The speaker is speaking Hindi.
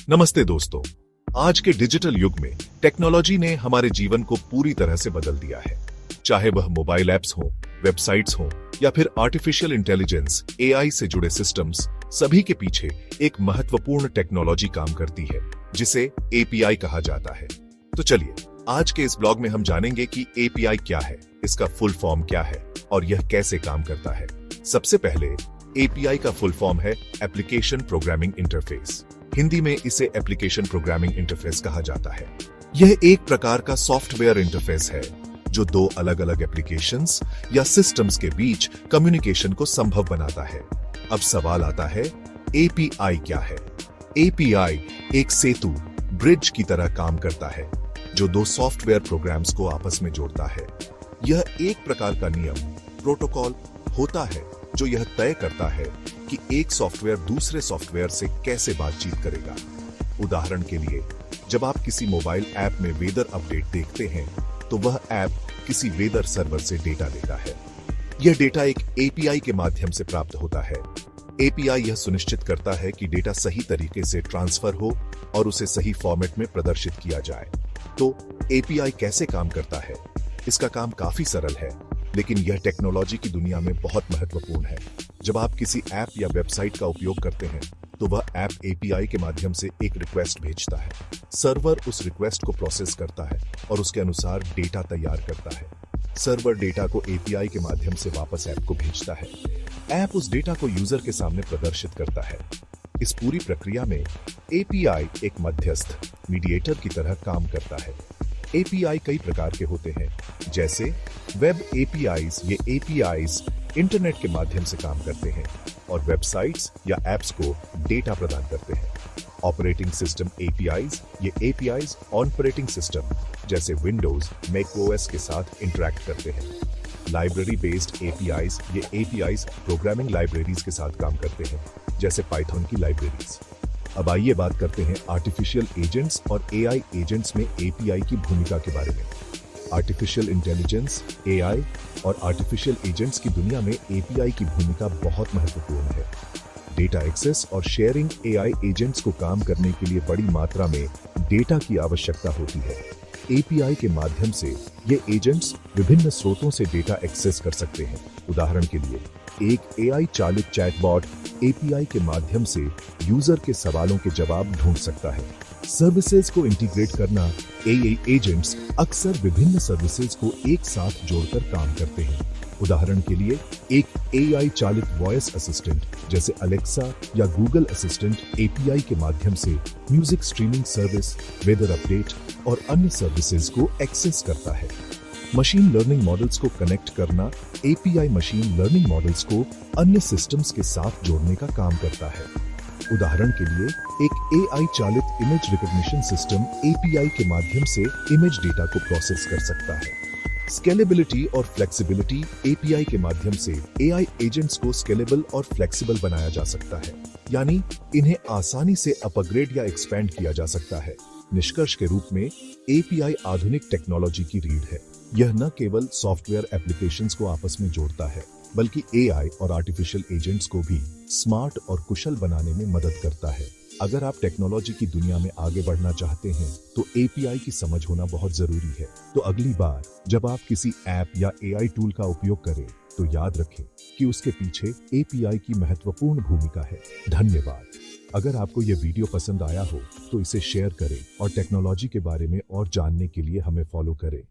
नमस्ते दोस्तों। आज के डिजिटल युग में टेक्नोलॉजी ने हमारे जीवन को पूरी तरह से बदल दिया है। चाहे वह मोबाइल ऐप्स हो, वेबसाइट्स हो या फिर आर्टिफिशियल इंटेलिजेंस एआई से जुड़े सिस्टम्स, सभी के पीछे एक महत्वपूर्ण टेक्नोलॉजी काम करती है जिसे एपीआई कहा जाता है। तो चलिए आज के इस ब्लॉग में हम जानेंगे कि एपीआई क्या है, इसका फुल फॉर्म क्या है और यह कैसे काम करता है। सबसे पहले एपीआई का फुल फॉर्म है एप्लीकेशन प्रोग्रामिंग इंटरफेस। हिंदी में इसे एप्लीकेशन प्रोग्रामिंग इंटरफेस कहा जाता है। यह एक प्रकार का सॉफ्टवेयर इंटरफेस है जो दो अलग अलग एप्लीकेशंस या सिस्टम्स के बीच कम्युनिकेशन को संभव बनाता है। अब सवाल आता है, एपीआई क्या है? एपीआई एक सेतु, ब्रिज की तरह काम करता है जो दो सॉफ्टवेयर प्रोग्राम्स को आपस में जोड़ता है। यह एक प्रकार का नियम, प्रोटोकॉल होता है जो यह तय करता है कि एक सॉफ्टवेयर दूसरे सॉफ्टवेयर से कैसे बातचीत करेगा। उदाहरण के लिए, जब आप किसी मोबाइल ऐप में वेदर अपडेट देखते हैं तो वह ऐप किसी वेदर सर्वर से डेटा लेता है। यह डेटा एक एपीआई के माध्यम से प्राप्त होता है। एपीआई यह सुनिश्चित करता है कि डेटा सही तरीके से ट्रांसफर हो और उसे सही फॉर्मेट में प्रदर्शित किया जाए। तो एपीआई कैसे काम करता है? इसका काम काफी सरल है, लेकिन यह टेक्नोलॉजी की दुनिया में बहुत महत्वपूर्ण है। जब आप किसी ऐप या वेबसाइट का उपयोग करते हैं तो वह ऐप एपीआई के माध्यम से एक रिक्वेस्ट भेजता है। सर्वर उस रिक्वेस्ट को प्रोसेस करता है और उसके अनुसार डेटा तैयार करता है। सर्वर डेटा को एपीआई के माध्यम से वापस ऐप को भेजता है। ऐप उस डेटा को यूजर के सामने प्रदर्शित करता है। इस पूरी प्रक्रिया में एपीआई एक मध्यस्थ, मीडिएटर की तरह काम करता है। एपीआई कई प्रकार के होते हैं, जैसे वेब एपीआईज। ये एपीआईज इंटरनेट के माध्यम से काम करते हैं और वेबसाइट्स या एप्स को डेटा प्रदान करते हैं। Operating system APIs. ये एपीआईज ऑपरेटिंग सिस्टम जैसे विंडोज, मैक ओएस के साथ इंटरैक्ट करते हैं। Library based APIs. ये एपीआईज प्रोग्रामिंग लाइब्रेरीज के साथ काम करते हैं, जैसे पाइथन की लाइब्रेरीज। अब आइए बात करते हैं आर्टिफिशियल एजेंट्स और एआई एजेंट्स में एपीआई की भूमिका के बारे में। आर्टिफिशियल इंटेलिजेंस, एआई और आर्टिफिशियल एजेंट्स की दुनिया में एपीआई की भूमिका बहुत महत्वपूर्ण है। डेटा एक्सेस और शेयरिंग। एआई एजेंट्स को काम करने के लिए बड़ी मात्रा में डेटा की आवश्यकता होती है। एपीआई के माध्यम से ये एजेंट्स विभिन्न स्रोतों से डेटा एक्सेस कर सकते हैं। उदाहरण के लिए, एक एआई चालित चैटबॉट एपीआई के माध्यम से यूजर के सवालों के जवाब ढूंढ सकता है। सर्विसेज को इंटीग्रेट करना। एआई एजेंट्स अक्सर विभिन्न सर्विसेज को एक साथ जोड़कर काम करते हैं। उदाहरण के लिए, एक एआई चालित वॉइस असिस्टेंट जैसे अलेक्सा या गूगल असिस्टेंट एपीआई के माध्यम से music streaming service, weather update और अन्य सर्विसेज को एक्सेस करता है। मशीन लर्निंग मॉडल्स को कनेक्ट करना। एपीआई मशीन लर्निंग मॉडल्स को अन्य सिस्टम्स के साथ जोड़ने का काम करता है। उदाहरण के लिए, एक एआई चालित इमेज रिकॉग्निशन सिस्टम एपीआई के माध्यम से इमेज डेटा को प्रोसेस कर सकता है। स्केलेबिलिटी और फ्लेक्सिबिलिटी। एपीआई के माध्यम से एआई एजेंट्स को स्केलेबल और फ्लेक्सिबल बनाया जा सकता है, यानी इन्हें आसानी से अपग्रेड या एक्सपेंड किया जा सकता है। निष्कर्ष के रूप में एपीआई आधुनिक टेक्नोलॉजी की रीढ़ है। यह न केवल सॉफ्टवेयर एप्लीकेशंस को आपस में जोड़ता है, बल्कि एआई और आर्टिफिशियल एजेंट्स को भी स्मार्ट और कुशल बनाने में मदद करता है। अगर आप टेक्नोलॉजी की दुनिया में आगे बढ़ना चाहते हैं तो एपीआई की समझ होना बहुत जरूरी है। तो अगली बार जब आप किसी ऐप या एआई टूल का उपयोग करें तो याद रखें कि उसके पीछे एपीआई की महत्वपूर्ण भूमिका है। धन्यवाद। अगर आपको यह वीडियो पसंद आया हो तो इसे शेयर करें और टेक्नोलॉजी के बारे में और जानने के लिए हमें फॉलो करें।